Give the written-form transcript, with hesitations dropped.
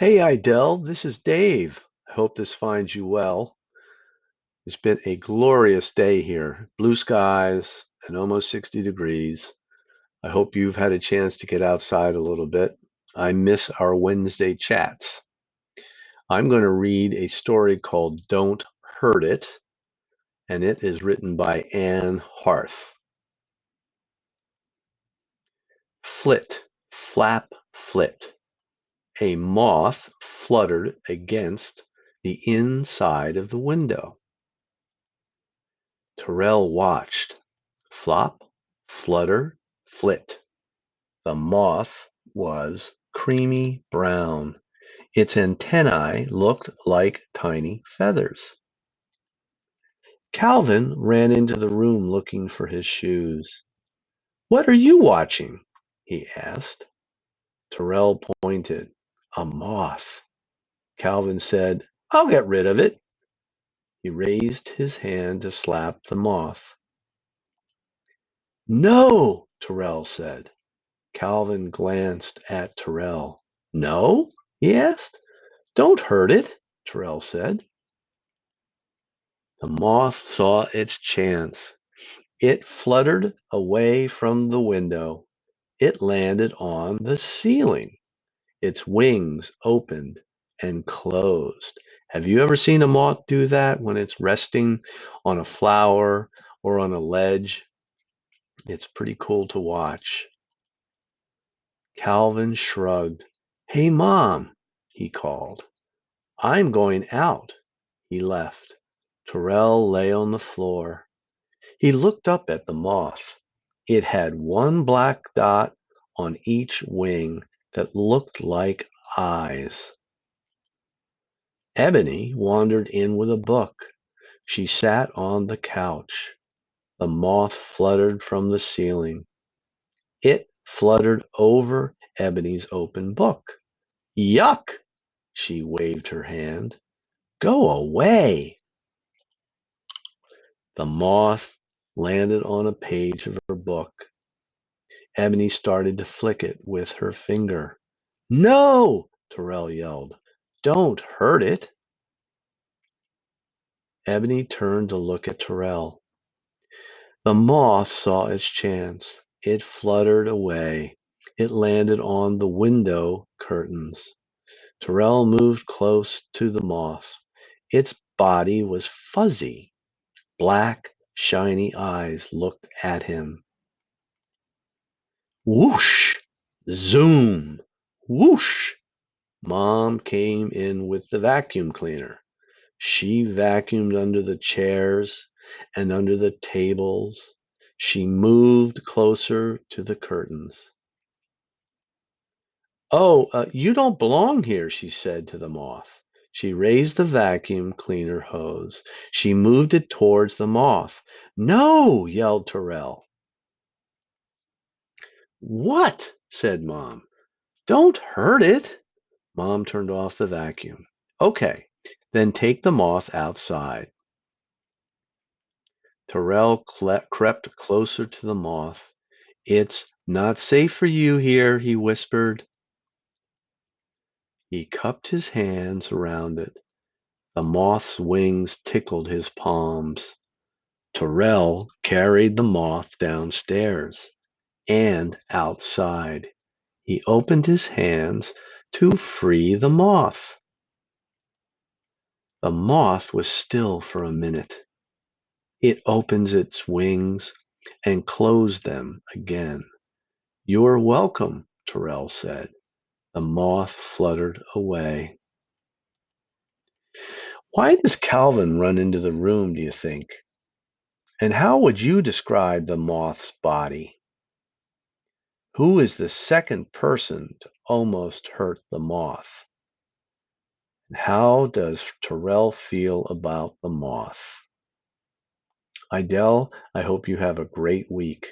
Hey, Eydel, this is Dave. I hope this finds you well. It's been a glorious day here. Blue skies and almost 60 degrees. I hope you've had a chance to get outside a little bit. I miss our Wednesday chats. I'm going to read a story called Don't Hurt It, and it is written by Anne Harth. Flit, flap, flit. A moth fluttered against the inside of the window. Tyrrell watched. Flop, flutter, flit. The moth was creamy brown. Its antennae looked like tiny feathers. Calvin ran into the room looking for his shoes. "What are you watching?" he asked. Tyrrell pointed. "A moth." Calvin said, "I'll get rid of it." He raised his hand to slap the moth. "No," Tyrrell said. Calvin glanced at Tyrrell. "No?" he asked. "Don't hurt it," Tyrrell said. The moth saw its chance. It fluttered away from the window. It landed on the ceiling. Its wings opened and closed. Have you ever seen a moth do that when it's resting on a flower or on a ledge? It's pretty cool to watch. Calvin shrugged. "Hey, Mom," he called. "I'm going out." He left. Tyrrell lay on the floor. He looked up at the moth. It had one black dot on each wing that looked like eyes. Ebony wandered in with a book. She sat on the couch. The moth fluttered from the ceiling. It fluttered over Ebony's open book. "Yuck!" She waved her hand. "Go away!" The moth landed on a page of her book. Ebony started to flick it with her finger. "No!" Tyrrell yelled. "Don't hurt it." Ebony turned to look at Tyrrell. The moth saw its chance. It fluttered away. It landed on the window curtains. Tyrrell moved close to the moth. Its body was fuzzy. Black, shiny eyes looked at him. Whoosh! Zoom! Whoosh! Mom came in with the vacuum cleaner. She vacuumed under the chairs and under the tables. She moved closer to the curtains. "Oh, you don't belong here," she said to the moth. She raised the vacuum cleaner hose. She moved it towards the moth. "No!" yelled Tyrrell. "What?" said Mom. "Don't hurt it." Mom turned off the vacuum. "Okay, then take the moth outside." Tyrrell crept closer to the moth. "It's not safe for you here," he whispered. He cupped his hands around it. The moth's wings tickled his palms. Tyrrell carried the moth downstairs and outside. He opened his hands to free the moth. The moth was still for a minute. It opened its wings and closed them again. "You're welcome," Tyrrell said. The moth fluttered away. Why does Calvin run into the room, do you think? And how would you describe the moth's body? Who is the second person to almost hurt the moth? And how does Tyrrell feel about the moth? Eydel, I hope you have a great week.